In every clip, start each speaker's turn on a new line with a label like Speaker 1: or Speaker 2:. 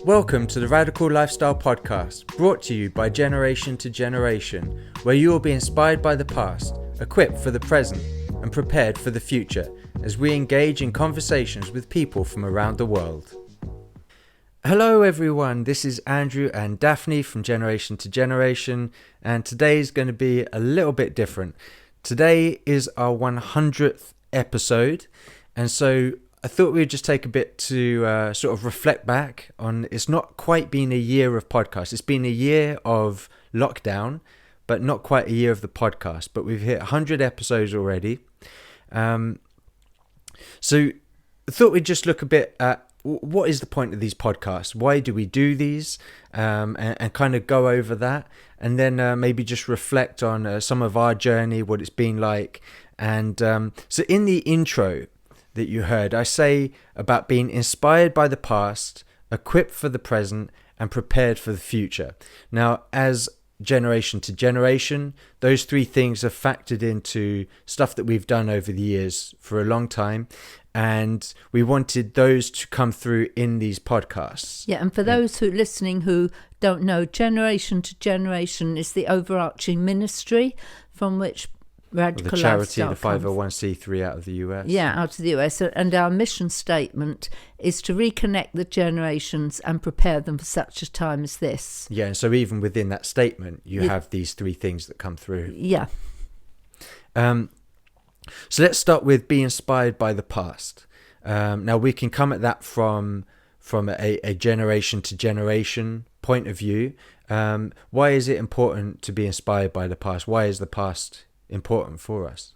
Speaker 1: Welcome to the Radical Lifestyle Podcast, brought to you by Generation to Generation, where you will be inspired by the past, equipped for the present, and prepared for the future as we engage in conversations with people from around the world. Hello everyone, this is Andrew and Daphne from Generation to Generation, and today is going to be a little bit different. Today is our 100th episode, and so I thought we'd just take a bit to sort of reflect back on, it's not quite been a year of podcasts. It's been a year of lockdown, but not quite a year of the podcast. But we've hit 100 episodes already. So I thought we'd just look a bit at what is the point of these podcasts? Why do we do these? And kind of go over that. And then maybe just reflect on some of our journey, what it's been like. And so in the intro that you heard, I say about being inspired by the past, equipped for the present, and prepared for the future. Now, as generation to generation, those three things are factored into stuff that we've done over the years for a long time, and we wanted those to come through in these podcasts.
Speaker 2: Yeah, and for those who are listening who don't know, Generation to Generation is the overarching ministry from which Radical
Speaker 1: the charity,
Speaker 2: Lifestyle
Speaker 1: the 501c3 out of the US.
Speaker 2: Yeah, out of the US. And our mission statement is to reconnect the generations and prepare them for such a time as this.
Speaker 1: Yeah, and so even within that statement, you have these three things that come through.
Speaker 2: Yeah.
Speaker 1: So let's start with be inspired by the past. Now we can come at that from a generation to generation point of view. Why is it important to be inspired by the past? Why is the past important for us?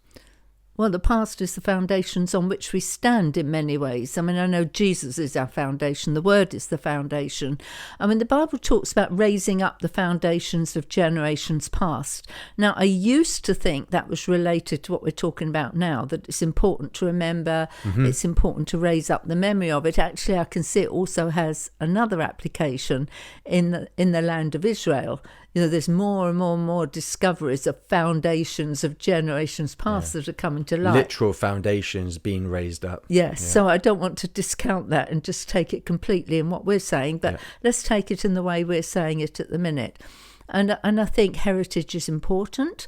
Speaker 2: Well, the past is the foundations on which we stand in many ways. I mean, I know Jesus is our foundation. The Word is the foundation. I mean, the Bible talks about raising up the foundations of generations past. Now, I used to think that was related to what we're talking about now, that it's important to remember, it's important to raise up the memory of it. Actually, I can see it also has another application in the land of Israel. You know, there's more and more discoveries of foundations of generations past that are coming to light.
Speaker 1: Literal foundations being raised up.
Speaker 2: Yes, so I don't want to discount that and just take it completely in what we're saying, but let's take it in the way we're saying it at the minute. And I think heritage is important.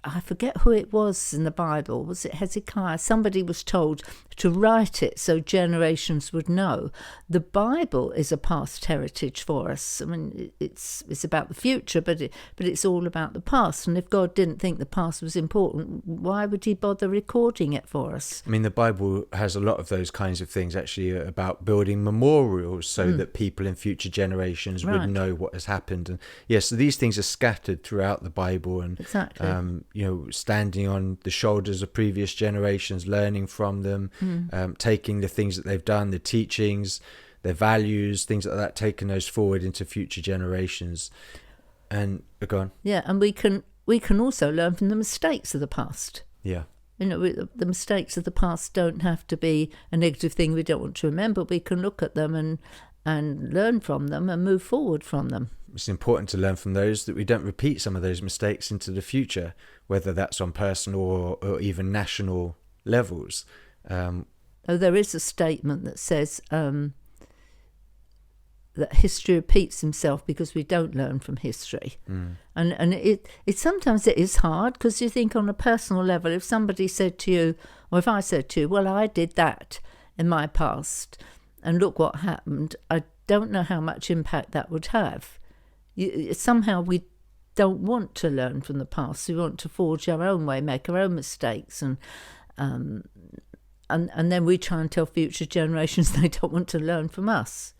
Speaker 2: I forget who it was in the Bible. Was it Hezekiah? Somebody was told to write it so generations would know. The Bible is a past heritage for us. I mean, it's about the future, but it's all about the past. And if God didn't think the past was important, why would he bother recording it for us?
Speaker 1: I mean, the Bible has a lot of those kinds of things actually about building memorials so that people in future generations would know what has happened. And so these things are scattered throughout the Bible, and
Speaker 2: exactly.
Speaker 1: Standing on the shoulders of previous generations, learning from them, taking the things that they've done, the teachings, their values, things like that, taking those forward into future generations. And go on.
Speaker 2: Yeah, and we can also learn from the mistakes of the past.
Speaker 1: Yeah.
Speaker 2: You know, the mistakes of the past don't have to be a negative thing we don't want to remember. We can look at them and learn from them and move forward from them.
Speaker 1: It's important to learn from those, that we don't repeat some of those mistakes into the future, whether that's on personal or even national levels.
Speaker 2: There is a statement that says that history repeats himself because we don't learn from history. And it sometimes it is hard, because you think on a personal level, if somebody said to you, or if I said to you, well, I did that in my past and look what happened, I don't know how much impact that would have. Somehow we don't want to learn from the past. We want to forge our own way, make our own mistakes, and then we try and tell future generations they don't want to learn from us.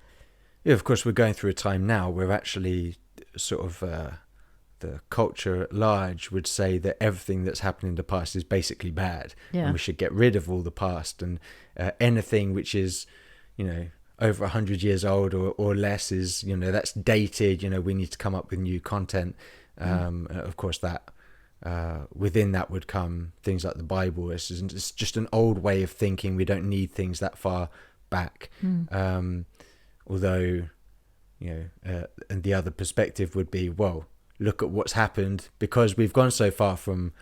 Speaker 1: Yeah, of course, we're going through a time now where actually sort of the culture at large would say that everything that's happened in the past is basically bad, and we should get rid of all the past, and anything which is, over 100 years old or less is, that's dated. We need to come up with new content. Of course, that within that would come things like the Bible. It's just an old way of thinking. We don't need things that far back. Although, and the other perspective would be, well, look at what's happened because we've gone so far from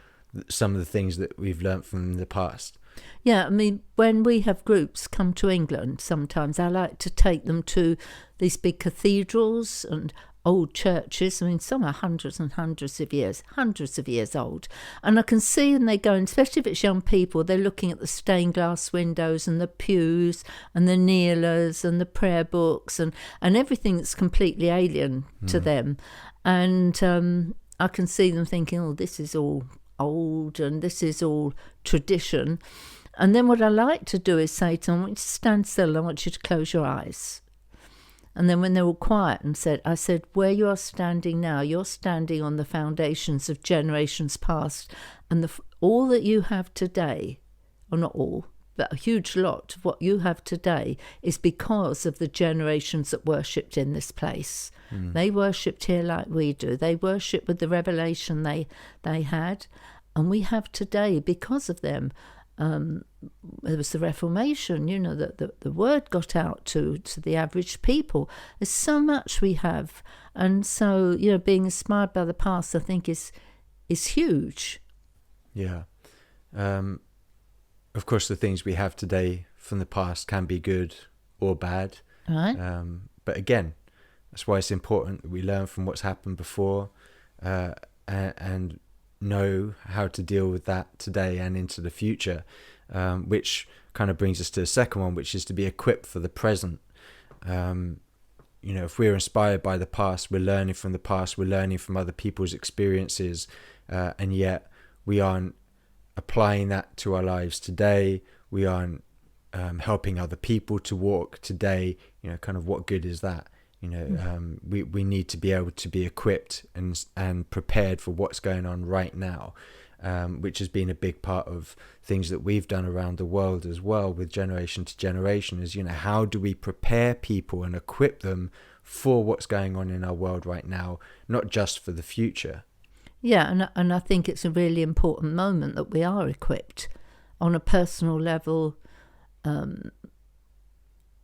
Speaker 1: some of the things that we've learned from the past.
Speaker 2: Yeah, I mean, when we have groups come to England, sometimes I like to take them to these big cathedrals and old churches. I mean, some are hundreds and hundreds of years old. And I can see them, they go, and especially if it's young people, they're looking at the stained glass windows and the pews and the kneelers and the prayer books and everything that's completely alien to them. And I can see them thinking, oh, this is all old and this is all tradition. And then what I like to do is say to them, I want you to stand still, I want you to close your eyes. And then when they're all quiet I said, where you are standing now, you're standing on the foundations of generations past. And all that you have today, or not all, but a huge lot of what you have today is because of the generations that worshipped in this place. They worshipped here like we do. They worshipped with the revelation they had. And we have today because of them. There was the Reformation, the word got out to the average people. There's so much we have. And so, being inspired by the past, I think is huge.
Speaker 1: Yeah. Of course, the things we have today from the past can be good or bad.
Speaker 2: Right.
Speaker 1: But again, that's why it's important that we learn from what's happened before and know how to deal with that today and into the future, which kind of brings us to the second one, which is to be equipped for the present. If we're inspired by the past, we're learning from the past, we're learning from other people's experiences, and yet we aren't applying that to our lives today. We aren't helping other people to walk today. Kind of what good is that? We need to be able to be equipped and prepared for what's going on right now, which has been a big part of things that we've done around the world as well with Generation to Generation is, how do we prepare people and equip them for what's going on in our world right now, not just for the future.
Speaker 2: Yeah, and I think it's a really important moment that we are equipped on a personal level, on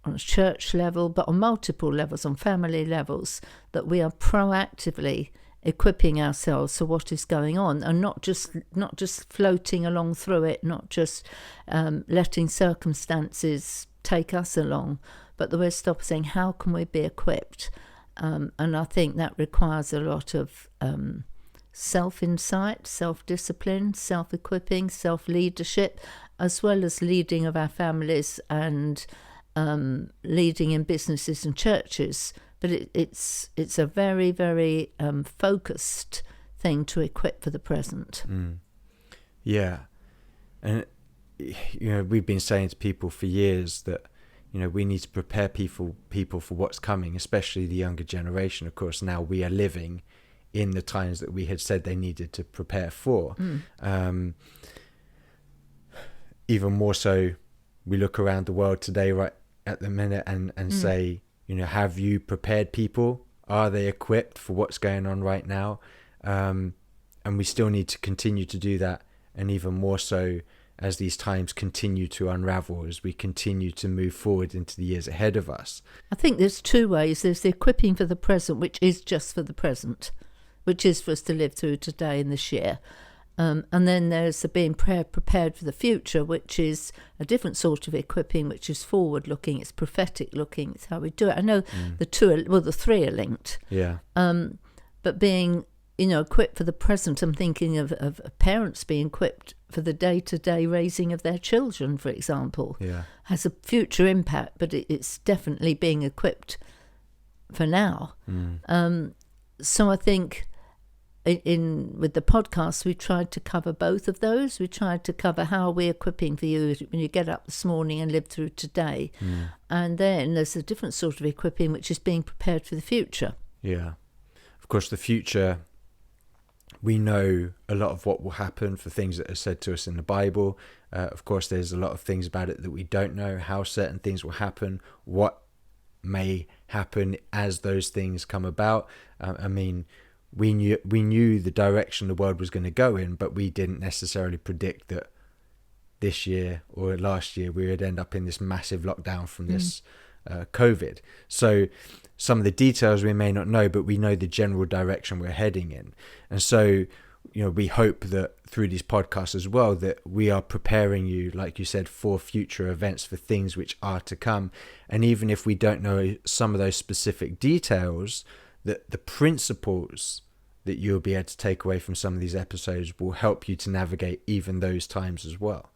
Speaker 2: a church level, but on multiple levels, on family levels, that we are proactively equipping ourselves for what is going on, and not just floating along through it, not just letting circumstances take us along, but that we're saying, how can we be equipped? And I think that requires a lot of self-insight, self-discipline, self-equipping, self-leadership, as well as leading of our families and leading in businesses and churches. But it's a very, very focused thing to equip for the present.
Speaker 1: Yeah. And, we've been saying to people for years that, we need to prepare people for what's coming, especially the younger generation. Of course, now we are living in the times that we had said they needed to prepare for. Even more so, we look around the world today right at the minute and say, have you prepared people? Are they equipped for what's going on right now? And we still need to continue to do that, and even more so as these times continue to unravel, as we continue to move forward into the years ahead of us.
Speaker 2: I think there's two ways. There's the equipping for the present, which is just for the present, which is for us to live through today and this year. And then there's the being prepared for the future, which is a different sort of equipping, which is forward-looking, it's prophetic-looking, it's how we do it. I know the three are linked.
Speaker 1: Yeah.
Speaker 2: But being, equipped for the present, I'm thinking of parents being equipped for the day-to-day raising of their children, for example.
Speaker 1: Yeah. Has
Speaker 2: a future impact, but it's definitely being equipped for now. So I think with the podcast, we tried to cover both of those. We tried to cover how we're equipping for you when you get up this morning and live through today. And then there's a different sort of equipping, which is being prepared for the future.
Speaker 1: Yeah. Of course, the future, we know a lot of what will happen for things that are said to us in the Bible. Of course, there's a lot of things about it that we don't know, how certain things will happen, what may happen as those things come about. We knew the direction the world was going to go in, but we didn't necessarily predict that this year or last year we would end up in this massive lockdown from this COVID. So some of the details we may not know, but we know the general direction we're heading in. And so we hope that through these podcasts as well, that we are preparing you, like you said, for future events, for things which are to come. And even if we don't know some of those specific details, that the principles that you'll be able to take away from some of these episodes will help you to navigate even those times as well.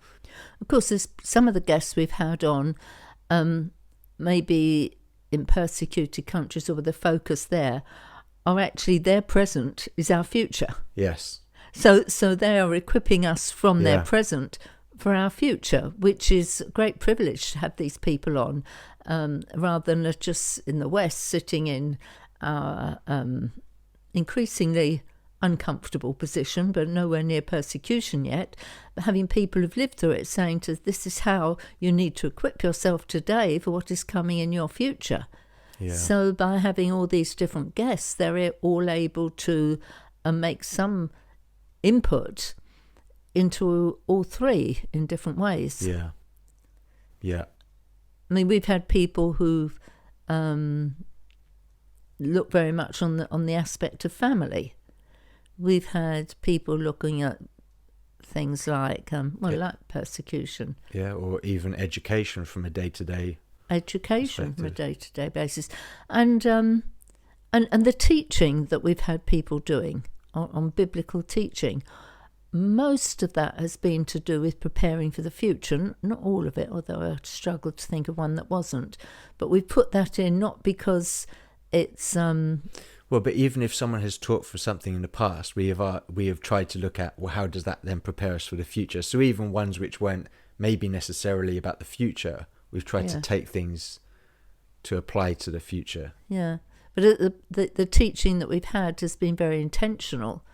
Speaker 2: Of course, there's some of the guests we've had on, maybe in persecuted countries, or the focus there are actually their present is our future.
Speaker 1: Yes.
Speaker 2: So they are equipping us from their present for our future, which is a great privilege to have these people on, rather than just in the West sitting in our increasingly uncomfortable position, but nowhere near persecution yet, but having people who've lived through it saying to us, this is how you need to equip yourself today for what is coming in your future. Yeah. So by having all these different guests, they're all able to make some input into all three in different ways.
Speaker 1: Yeah. Yeah.
Speaker 2: I mean, we've had people who've looked very much on the aspect of family. We've had people looking at things like, like persecution.
Speaker 1: Yeah, or even education from a day-to-day
Speaker 2: education from a day-to-day basis. And the teaching that we've had people doing on biblical teaching, most of that has been to do with preparing for the future. Not all of it, although I struggled to think of one that wasn't. But we've put that in not because it's...
Speaker 1: Well, but even if someone has taught for something in the past, we have tried to look at, well, how does that then prepare us for the future? So even ones which weren't maybe necessarily about the future, we've tried to take things to apply to the future.
Speaker 2: Yeah, but the teaching that we've had has been very intentional,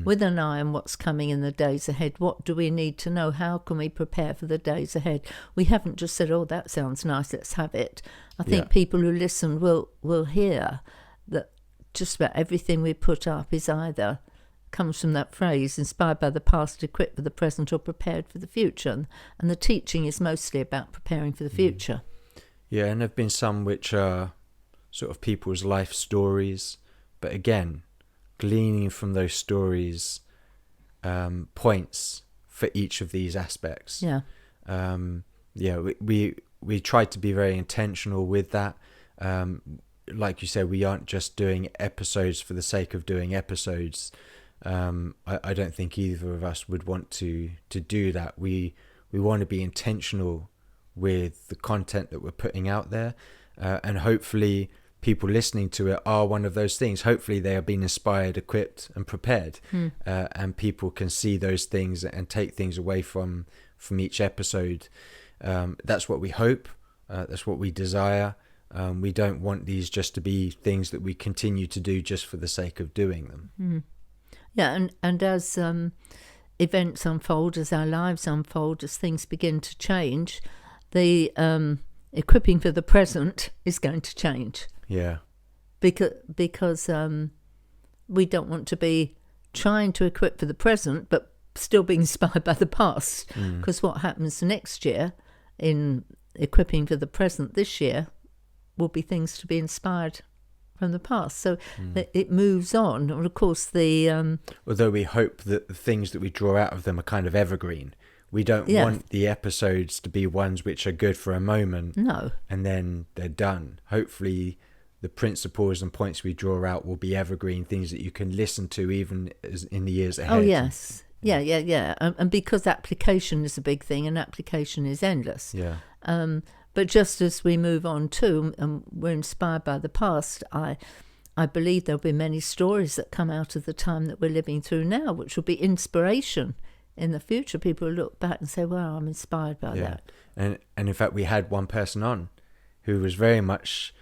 Speaker 2: with an eye on what's coming in the days ahead. What do we need to know? How can we prepare for the days ahead? We haven't just said, oh, that sounds nice, let's have it. I think people who listen will hear that just about everything we put up is either comes from that phrase, inspired by the past, equipped for the present, or prepared for the future. And the teaching is mostly about preparing for the future.
Speaker 1: Yeah, and there have been some which are sort of people's life stories, but again, gleaning from those stories points for each of these aspects.
Speaker 2: Yeah.
Speaker 1: We tried to be very intentional with that. Like you said, we aren't just doing episodes for the sake of doing episodes. I don't think either of us would want to do that. We want to be intentional with the content that we're putting out there, and hopefully people listening to it are one of those things. Hopefully they are being inspired, equipped and prepared, and people can see those things and take things away from each episode. That's what we hope. That's what we desire. We don't want these just to be things that we continue to do just for the sake of doing them.
Speaker 2: Yeah, and as events unfold, as our lives unfold, as things begin to change, the equipping for the present is going to change.
Speaker 1: Yeah.
Speaker 2: Because we don't want to be trying to equip for the present, but still being inspired by the past. Because what happens next year in equipping for the present this year will be things to be inspired from the past. So it moves on. And of course,
Speaker 1: although we hope that the things that we draw out of them are kind of evergreen. We don't want the episodes to be ones which are good for a moment.
Speaker 2: No.
Speaker 1: And then they're done. Hopefully the principles and points we draw out will be evergreen, things that you can listen to even in the years ahead.
Speaker 2: Oh, yes. Yeah. And because application is a big thing, and application is endless.
Speaker 1: Yeah.
Speaker 2: But just as we move on too, and we're inspired by the past, I believe there'll be many stories that come out of the time that we're living through now, which will be inspiration in the future. People will look back and say, wow, I'm inspired by that.
Speaker 1: And in fact, we had one person on who was very much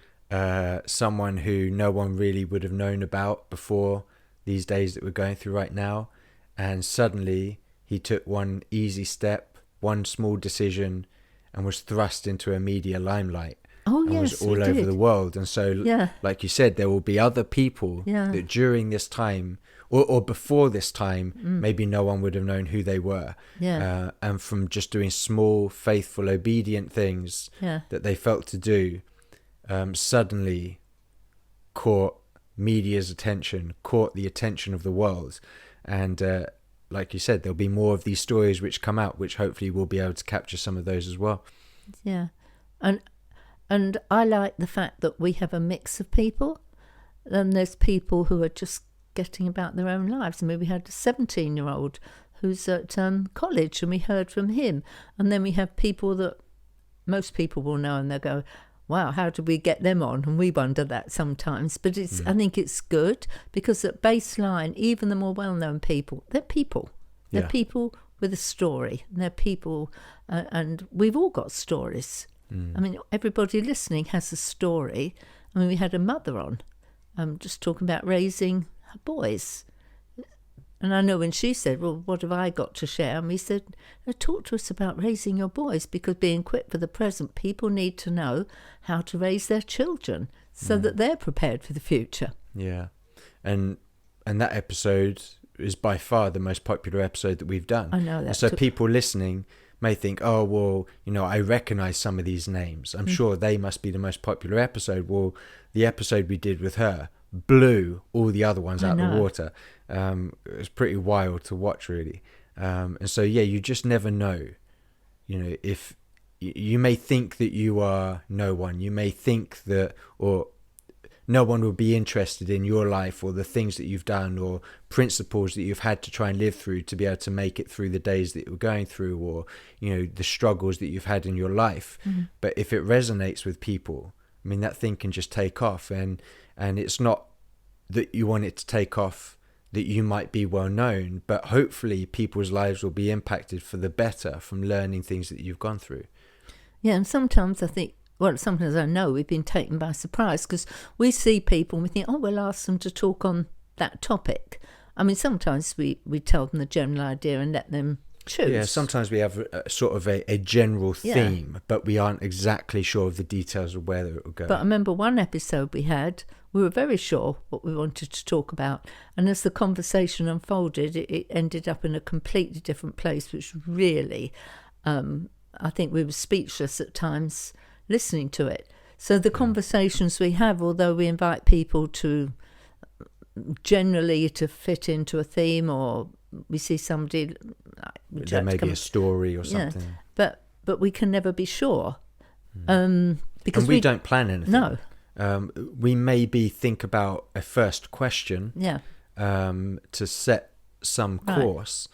Speaker 1: someone who no one really would have known about before these days that we're going through right now. And suddenly he took one easy step, one small decision, and was thrust into a media limelight.
Speaker 2: Oh,
Speaker 1: and
Speaker 2: yes,
Speaker 1: was all over the world. And so, like you said, there will be other people that during this time or before this time, maybe no one would have known who they were.
Speaker 2: Yeah.
Speaker 1: And from just doing small, faithful, obedient things that they felt to do, suddenly caught media's attention, caught the attention of the world. And like you said, there'll be more of these stories which come out, which hopefully we'll be able to capture some of those as well.
Speaker 2: Yeah. And I like the fact that we have a mix of people. And there's people who are just getting about their own lives. I mean, we had a 17-year-old who's at college, and we heard from him. And then we have people that most people will know, and they'll go, wow, how did we get them on? And we wonder that sometimes. But I think it's good, because at baseline, even the more well-known people, they're people. They're people with a story. They're people, and we've all got stories. I mean, everybody listening has a story. I mean, we had a mother on, just talking about raising her boys. And I know when she said, well, what have I got to share? And we said, talk to us about raising your boys, because being equipped for the present, people need to know how to raise their children so that they're prepared for the future. Yeah.
Speaker 1: And that episode is by far the most popular episode that we've done.
Speaker 2: I know that.
Speaker 1: So people listening may think, oh, well, I recognize some of these names. I'm sure they must be the most popular episode. Well, the episode we did with her blew all the other ones out of the water. It was pretty wild to watch, really. And so, you just never know. If you may think that you are no one, you may think that, or no one will be interested in your life or the things that you've done or principles that you've had to try and live through to be able to make it through the days that you're going through, or the struggles that you've had in your life. But if it resonates with people, I mean, that thing can just take off. And it's not that you want it to take off that you might be well known, but hopefully people's lives will be impacted for the better from learning things that you've gone through.
Speaker 2: Yeah, and sometimes I think, well, sometimes I know we've been taken by surprise, because we see people and we think, oh, we'll ask them to talk on that topic. I mean, sometimes we tell them the general idea and let them choose.
Speaker 1: Yeah, sometimes we have a sort of a general theme, but we aren't exactly sure of the details of where it will go.
Speaker 2: But I remember one episode we were very sure what we wanted to talk about. And as the conversation unfolded, it ended up in a completely different place, which really, I think we were speechless at times listening to it. So the conversations we have, although we invite people to generally to fit into a theme, or we see somebody,
Speaker 1: there may be a story or something.
Speaker 2: But we can never be sure.
Speaker 1: Because we don't plan anything.
Speaker 2: No.
Speaker 1: We maybe think about a first question to set some course,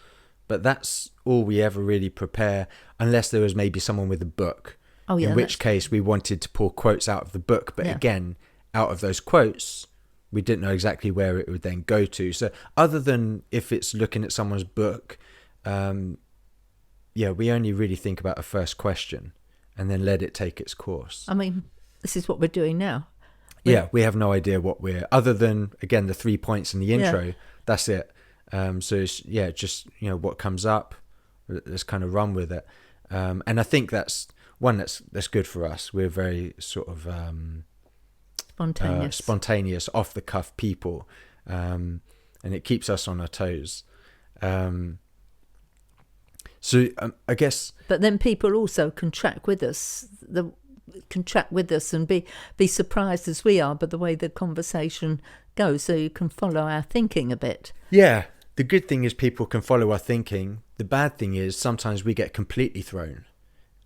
Speaker 1: but that's all we ever really prepare, unless there was maybe someone with a book. In which case we wanted to pull quotes out of the book, but again, out of those quotes, we didn't know exactly where it would then go to. So other than if it's looking at someone's book, we only really think about a first question and then let it take its course.
Speaker 2: I mean, this is what we're doing now.
Speaker 1: We have no idea what other than, again, the 3 points in the intro, that's it. So it's, just, what comes up, let's kind of run with it. And I think that's one that's good for us. We're very sort of spontaneous, off the cuff people, and it keeps us on our toes. So I guess. But
Speaker 2: then people also can track with us. And be surprised as we are by the way the conversation goes. So you can follow our thinking a bit.
Speaker 1: Yeah, the good thing is people can follow our thinking. The bad thing is sometimes we get completely thrown,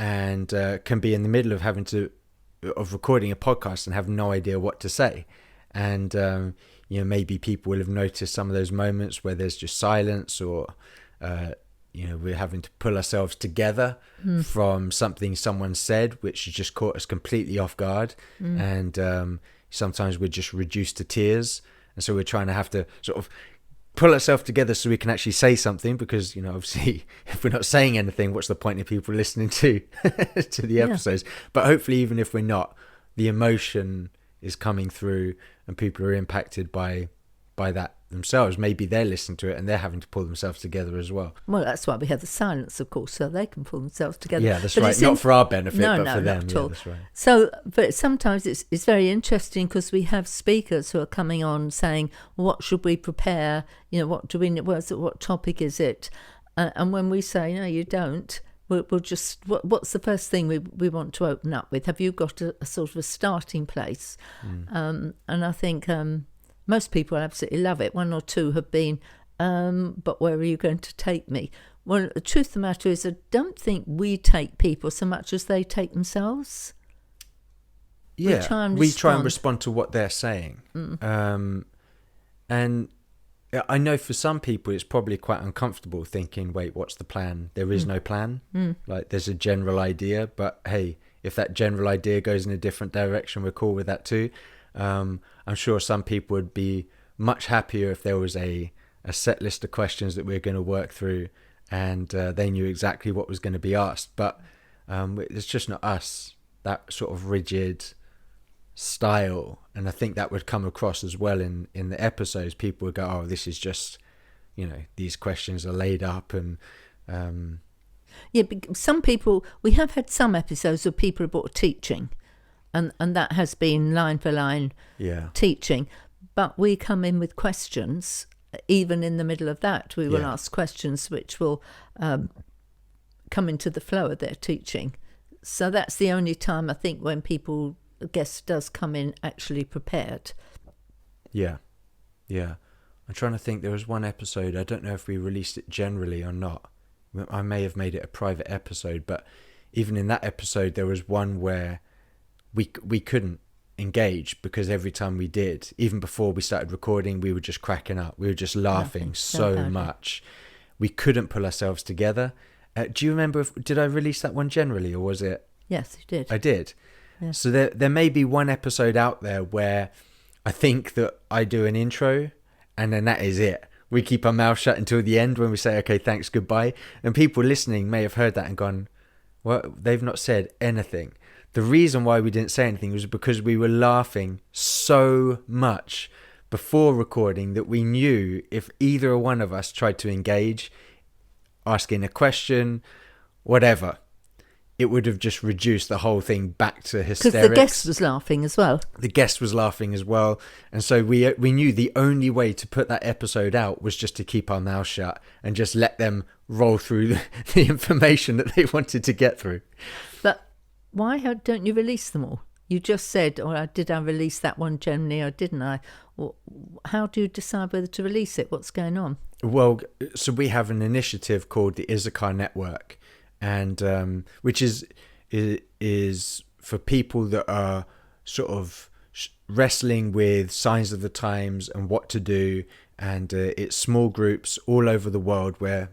Speaker 1: and can be in the middle of recording a podcast and have no idea what to say. And maybe people will have noticed some of those moments where there's just silence, or we're having to pull ourselves together from something someone said, which has just caught us completely off guard. And sometimes we're just reduced to tears, and so we're trying to have to sort of pull ourselves together so we can actually say something, because obviously if we're not saying anything, what's the point of people listening to the episodes? But hopefully, even if we're not, the emotion is coming through and people are impacted by that themselves. Maybe they're listening to it and they're having to pull themselves together as well.
Speaker 2: Well, that's why we have the silence, of course, so they can pull themselves together.
Speaker 1: Yeah, that's right. Not for our benefit, but for them.
Speaker 2: Not at all.
Speaker 1: That's right.
Speaker 2: So, but sometimes it's very interesting, because we have speakers who are coming on saying, what should we prepare? What do we? What topic is it? And when we say, no, you don't, we'll just, what's the first thing we want to open up with? Have you got a sort of a starting place? And I think most people absolutely love it. One or two have been but where are you going to take me? Well, the truth of the matter is, I don't think we take people so much as they take themselves.
Speaker 1: Yeah, we try and respond to what they're saying. And I know for some people it's probably quite uncomfortable thinking, wait, what's the plan? There is no plan. Like, there's a general idea, but hey, if that general idea goes in a different direction, we're cool with that too. I'm sure some people would be much happier if there was a set list of questions that we're going to work through, and they knew exactly what was going to be asked. But it's just not us, that sort of rigid style. And I think that would come across as well in the episodes. People would go, oh, this is just, these questions are laid up. And
Speaker 2: yeah, some people, we have had some episodes where people are teaching, and that has been line for line teaching, but we come in with questions. Even in the middle of that, we will ask questions which will come into the flow of their teaching. So that's the only time, I think, when a guest does come in actually prepared. Yeah.
Speaker 1: I'm trying to think. There was one episode, I don't know if we released it generally or not. I may have made it a private episode, but even in that episode, there was one where we couldn't engage, because every time we did, even before we started recording, we were just cracking up. We were just laughing so much. We couldn't pull ourselves together. Do you remember, did I release that one generally, or was it?
Speaker 2: Yes, you did.
Speaker 1: I did.
Speaker 2: Yeah.
Speaker 1: So there may be one episode out there where I think that I do an intro and then that is it. We keep our mouth shut until the end when we say, okay, thanks, goodbye. And people listening may have heard that and gone, well, they've not said anything. The reason why we didn't say anything was because we were laughing so much before recording that we knew if either one of us tried to engage, asking a question, whatever, it would have just reduced the whole thing back to hysterics.
Speaker 2: Because the guest was laughing as well.
Speaker 1: The guest was laughing as well. And so we knew the only way to put that episode out was just to keep our mouth shut and just let them roll through the information that they wanted to get through.
Speaker 2: But why don't you release them all? You just said, did I release that one generally or didn't I? Or how do you decide whether to release it? What's going on?
Speaker 1: Well, so we have an initiative called the Issachar Network, and which is for people that are sort of wrestling with signs of the times and what to do. And it's small groups all over the world where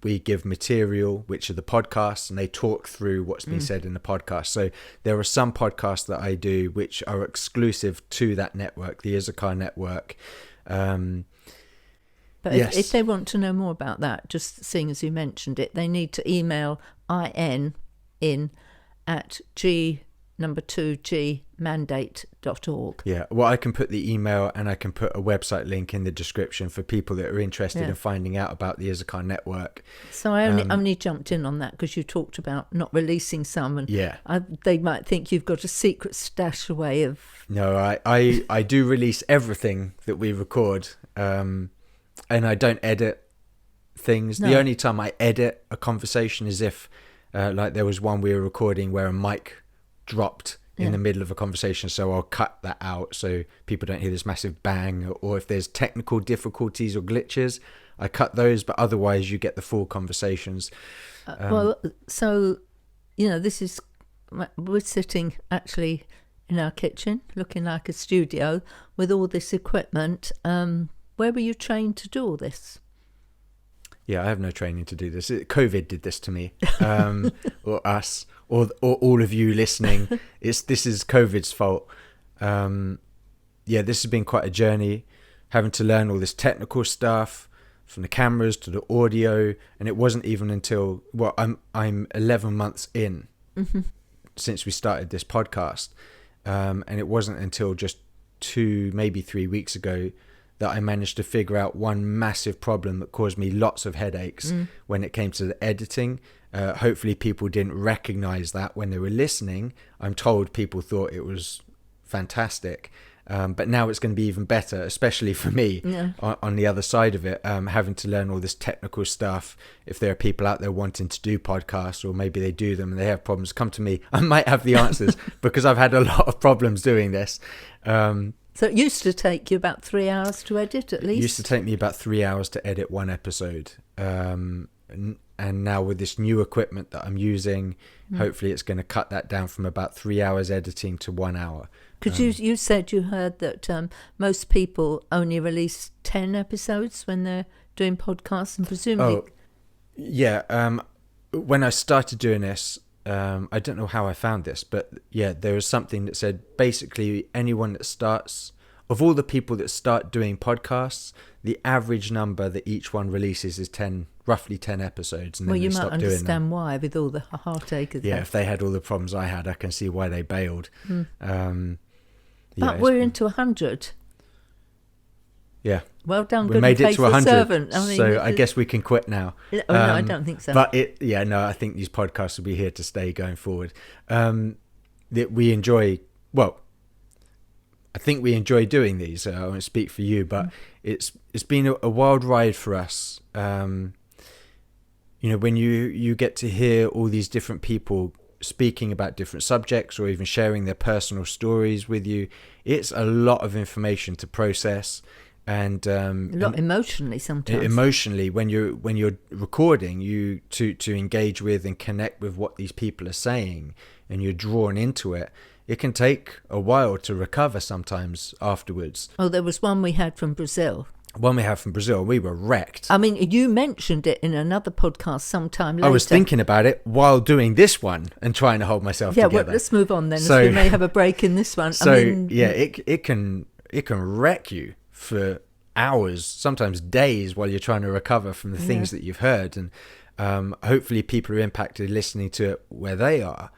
Speaker 1: we give material, which are the podcasts, and they talk through what's been said in the podcast. So there are some podcasts that I do which are exclusive to that network, the Issachar Network.
Speaker 2: But yes. If they want to know more about that, just seeing as you mentioned it, they need to email in@g2gmandate.org.
Speaker 1: Yeah, well, I can put the email and I can put a website link in the description for people that are interested in finding out about the Issachar Network.
Speaker 2: So I only jumped in on that because you talked about not releasing some, and they might think you've got a secret stash away of...
Speaker 1: No, I do release everything that we record, and I don't edit things. No. The only time I edit a conversation is if, like there was one we were recording where a mic dropped in the middle of a conversation, so I'll cut that out so people don't hear this massive bang, or if there's technical difficulties or glitches, I cut those, but otherwise you get the full conversations.
Speaker 2: Well, so, this is, we're sitting actually in our kitchen looking like a studio with all this equipment. Where were you trained to do all this?
Speaker 1: Yeah, I have no training to do this. COVID did this to me, or us, or all of you listening. This is COVID's fault. This has been quite a journey, having to learn all this technical stuff, from the cameras to the audio, and it wasn't even until I'm 11 months in since we started this podcast, and it wasn't until just 2, maybe 3 weeks ago that I managed to figure out one massive problem that caused me lots of headaches when it came to the editing. Hopefully people didn't recognize that when they were listening. I'm told people thought it was fantastic. But now it's going to be even better, especially for me on the other side of it, having to learn all this technical stuff. If there are people out there wanting to do podcasts, or maybe they do them and they have problems, come to me. I might have the answers because I've had a lot of problems doing this.
Speaker 2: So it used to take you about 3 hours to edit, at least?
Speaker 1: It used to take me about 3 hours to edit one episode. And now with this new equipment that I'm using, hopefully it's going to cut that down from about 3 hours editing to 1 hour.
Speaker 2: Because you said you heard that most people only release 10 episodes when they're doing podcasts, and presumably...
Speaker 1: Oh, yeah. When I started doing this, I don't know how I found this, but yeah, there was something that said basically anyone that starts, of all the people that start doing podcasts, the average number that each one releases is roughly 10 episodes, and then
Speaker 2: you
Speaker 1: they
Speaker 2: might
Speaker 1: stop doing them.
Speaker 2: understand why, with all the heartache of that.
Speaker 1: Yeah, if they had all the problems I had, I can see why they bailed.
Speaker 2: But we're into 100.
Speaker 1: Yeah.
Speaker 2: Well done,
Speaker 1: we
Speaker 2: good
Speaker 1: made
Speaker 2: and
Speaker 1: it to
Speaker 2: faithful
Speaker 1: 100,
Speaker 2: servant.
Speaker 1: so I guess we can quit now.
Speaker 2: Oh, no, I don't think so.
Speaker 1: But I think these podcasts will be here to stay going forward. That we enjoy, I think we enjoy doing these. I won't speak for you, but it's been a wild ride for us. When you get to hear all these different people speaking about different subjects or even sharing their personal stories with you, it's a lot of information to process. And a lot
Speaker 2: emotionally sometimes.
Speaker 1: Emotionally, when you're recording, you to engage with and connect with what these people are saying, and you're drawn into it. It can take a while to recover sometimes afterwards.
Speaker 2: Oh, there was one we had from Brazil.
Speaker 1: We were wrecked.
Speaker 2: I mean, you mentioned it in another podcast sometime later.
Speaker 1: I was thinking about it while doing this one and trying to hold myself together.
Speaker 2: Yeah, well, let's move on then, as we may have a break in this one.
Speaker 1: It can wreck you for hours, sometimes days, while you're trying to recover from the things that you've heard. And hopefully people are impacted listening to it where they are.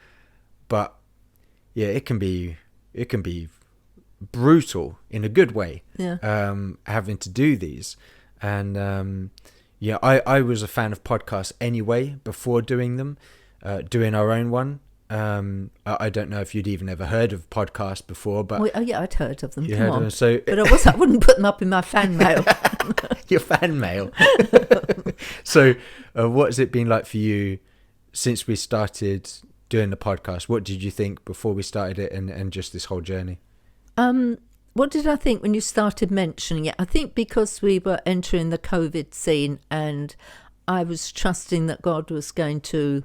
Speaker 1: But yeah, it can be brutal in a good way, having to do these. And I was a fan of podcasts anyway before doing them, doing our own one. I don't know if you'd even ever heard of podcasts before, but
Speaker 2: I'd heard of them.
Speaker 1: Come on. So,
Speaker 2: but I wouldn't put them up in my fan mail.
Speaker 1: Your fan mail. So, what has it been like for you since we started doing the podcast? What did you think before we started it, and just this whole journey?
Speaker 2: What did I think when you started mentioning it? I think because we were entering the COVID scene, and I was trusting that God was going to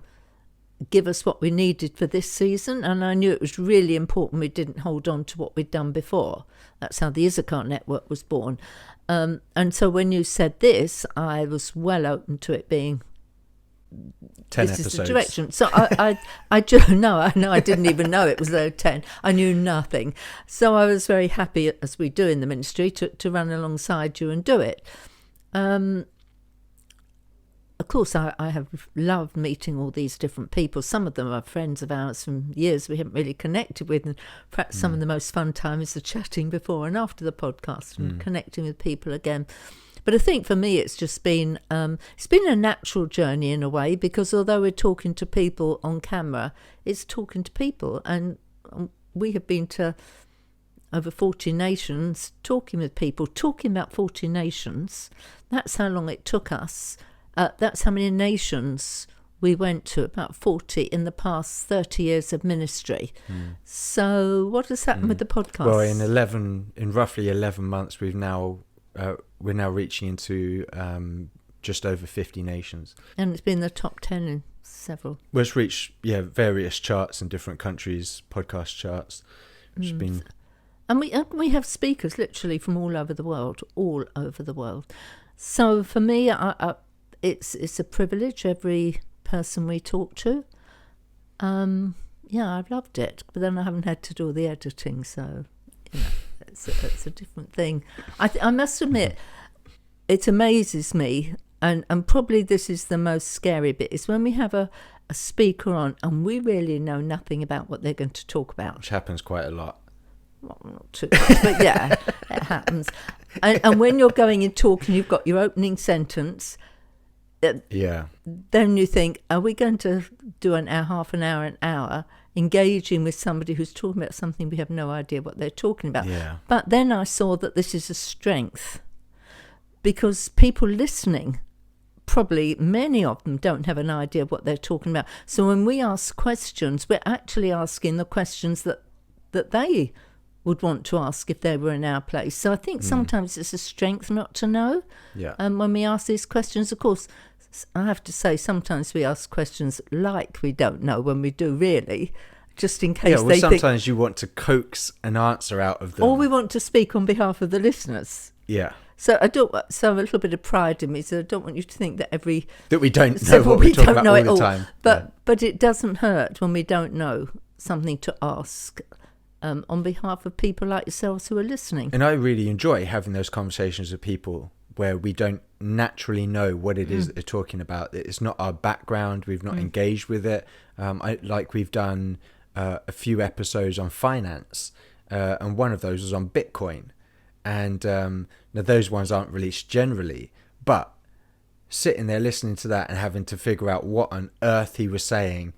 Speaker 2: give us what we needed for this season, and I knew it was really important we didn't hold on to what we'd done before. That's how the Issachar Network was born. And so when you said this, I was well open to it being
Speaker 1: 10
Speaker 2: this
Speaker 1: episodes.
Speaker 2: Is the direction. So I didn't even know it was 10. I knew nothing. So I was very happy, as we do in the ministry, to run alongside you and do it. Of course, I have loved meeting all these different people. Some of them are friends of ours from years we haven't really connected with, and perhaps some of the most fun time is the chatting before and after the podcast and connecting with people again. But I think for me it's just been a natural journey in a way, because although we're talking to people on camera, it's talking to people, and we have been to over 40 nations talking with people, talking about 40 nations. That's how long it took us. That's how many nations we went to, about 40 in the past 30 years of ministry. So what has happened with the podcast?
Speaker 1: Well, in roughly 11 months, we're now reaching into just over 50 nations.
Speaker 2: And it's been the top 10 in several.
Speaker 1: Well, it's reached various charts in different countries, podcast charts. It's been...
Speaker 2: And we have speakers literally from all over the world. So for me, it's a privilege, every person we talk to. I've loved it, but then I haven't had to do all the editing, so it's a different thing. I must admit, it amazes me, and probably this is the most scary bit, is when we have a speaker on and we really know nothing about what they're going to talk about.
Speaker 1: Which happens quite a lot.
Speaker 2: Well, not too much, but yeah, it happens. And when you're going and talking, you've got your opening sentence. Then you think, are we going to do half an hour, engaging with somebody who's talking about something we have no idea what they're talking about?
Speaker 1: Yeah.
Speaker 2: But then I saw that this is a strength, because people listening, probably many of them don't have an idea of what they're talking about. So when we ask questions, we're actually asking the questions that they would want to ask if they were in our place. So I think sometimes it's a strength not to know.
Speaker 1: Yeah.
Speaker 2: When we ask these questions, of course, I have to say sometimes we ask questions like we don't know when we do really, just in case they think...
Speaker 1: sometimes you want to coax an answer out of them.
Speaker 2: Or we want to speak on behalf of the listeners.
Speaker 1: Yeah.
Speaker 2: So a little bit of pride in me. So I don't want you to think that
Speaker 1: we don't know what we talk about all the time.
Speaker 2: But it doesn't hurt when we don't know something to ask on behalf of people like yourselves who are listening.
Speaker 1: And I really enjoy having those conversations with people where we don't naturally know what it is that they're talking about. It's not our background. We've not engaged with it. We've done a few episodes on finance, and one of those was on Bitcoin. And now those ones aren't released generally, but sitting there listening to that and having to figure out what on earth he was saying,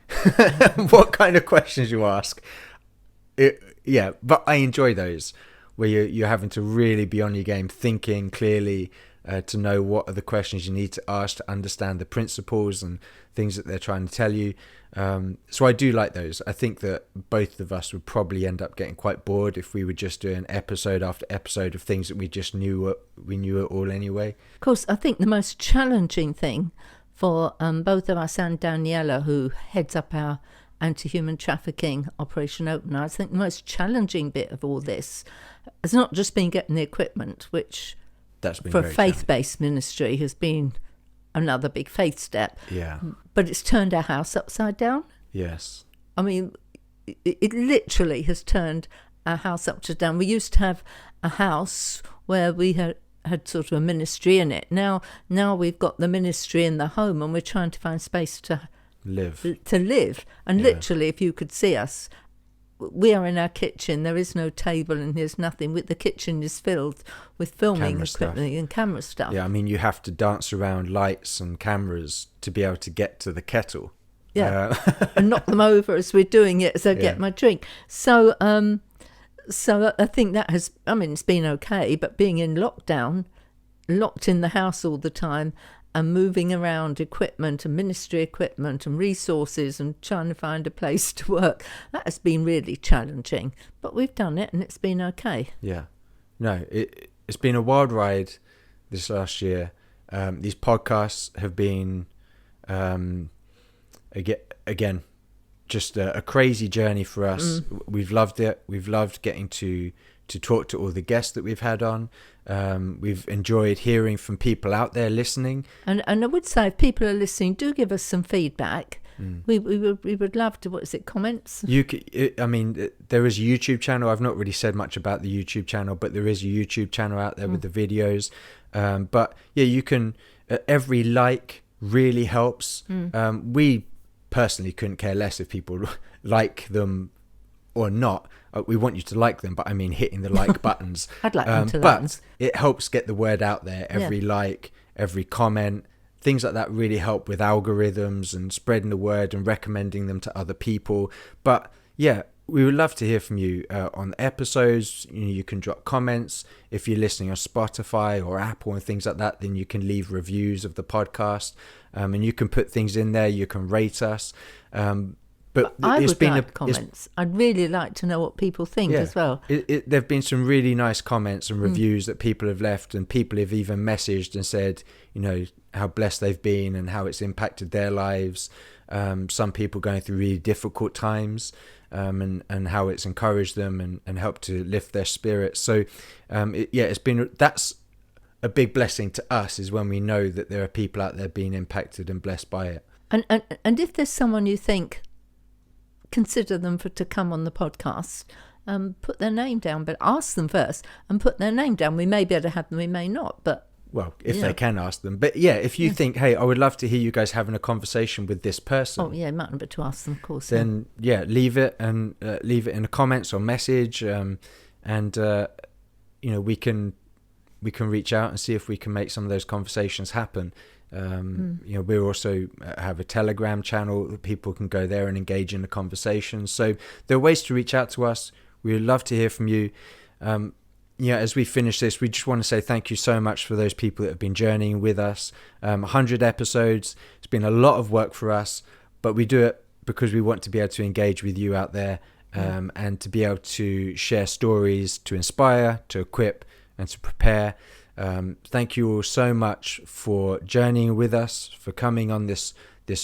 Speaker 1: what kind of questions you ask. But I enjoy those where you're having to really be on your game, thinking clearly, to know what are the questions you need to ask to understand the principles and things that they're trying to tell you. So I do like those. I think that both of us would probably end up getting quite bored if we were just doing episode after episode of things that we just knew it all anyway.
Speaker 2: Of course, I think the most challenging thing for both of us and Daniela, who heads up our anti-human trafficking Operation Open Eyes, I think the most challenging bit of all this has not just been getting the equipment, which for a faith-based ministry has been another big faith step.
Speaker 1: Yeah.
Speaker 2: But it's turned our house upside down.
Speaker 1: Yes.
Speaker 2: I mean, it literally has turned our house upside down. We used to have a house where we had sort of a ministry in it. Now we've got the ministry in the home, and we're trying to find space to live. And literally, if you could see us, we are in our kitchen. There is no table and there's nothing. The kitchen is filled with filming equipment and camera stuff.
Speaker 1: Yeah, I mean, you have to dance around lights and cameras to be able to get to the kettle.
Speaker 2: Yeah, and knock them over as we're doing it as I get my drink. So I think that has, I mean, it's been okay, but being in lockdown, locked in the house all the time, and moving around equipment and ministry equipment and resources and trying to find a place to work, that has been really challenging. But we've done it and it's been okay.
Speaker 1: Yeah. No, it's been a wild ride this last year. These podcasts have been, again, just a crazy journey for us. We've loved it. We've loved getting to talk to all the guests that we've had on. We've enjoyed hearing from people out there listening. And
Speaker 2: I would say if people are listening, do give us some feedback. We would love to, what is it, comments?
Speaker 1: There is a YouTube channel. I've not really said much about the YouTube channel, but there is a YouTube channel out there with the videos. But yeah, you can, every like really helps. We personally couldn't care less if people like them or not. We want you to like them, but I mean hitting the like buttons.
Speaker 2: I'd like them to like them.
Speaker 1: But it helps get the word out there. Every like, every comment, things like that really help with algorithms and spreading the word and recommending them to other people. But yeah, we would love to hear from you on the episodes. You can drop comments. If you're listening on Spotify or Apple and things like that, then you can leave reviews of the podcast, and you can put things in there. You can rate us. But
Speaker 2: I would like comments. I'd really like to know what people think as well.
Speaker 1: There have been some really nice comments and reviews that people have left, and people have even messaged and said, how blessed they've been and how it's impacted their lives. Some people going through really difficult times, and how it's encouraged them and helped to lift their spirits. So, that's a big blessing to us, is when we know that there are people out there being impacted and blessed by it.
Speaker 2: And if there's someone you think, consider them to come on the podcast, put their name down, but ask them first and put their name down. We may be able to have them, we may not, but
Speaker 1: if they can, ask them. But yeah, if you think, hey, I would love to hear you guys having a conversation with this person.
Speaker 2: Oh yeah, mightn't but to ask them, of course.
Speaker 1: Then leave it in the comments or message, and we can reach out and see if we can make some of those conversations happen. We also have a Telegram channel that people can go there and engage in the conversation. So there are ways to reach out to us. We would love to hear from you. As we finish this, we just want to say thank you so much for those people that have been journeying with us. 100 episodes. It's been a lot of work for us, but we do it because we want to be able to engage with you out there and to be able to share stories, to inspire, to equip, and to prepare. Thank you all so much for journeying with us, for coming on this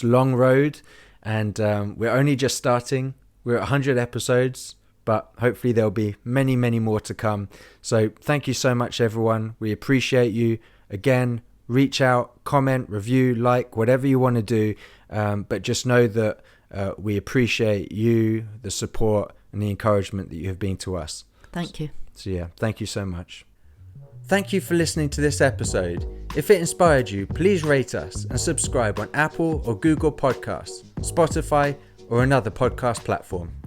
Speaker 1: long road. And we're only just starting. We're at 100 episodes, but hopefully there'll be many, many more to come. So thank you so much, everyone. We appreciate you. Again, reach out, comment, review, like, whatever you want to do. But just know that we appreciate you, the support and the encouragement that you have been to us.
Speaker 2: Thank you.
Speaker 1: So yeah, thank you so much. Thank you for listening to this episode. If it inspired you, please rate us and subscribe on Apple or Google Podcasts, Spotify, or another podcast platform.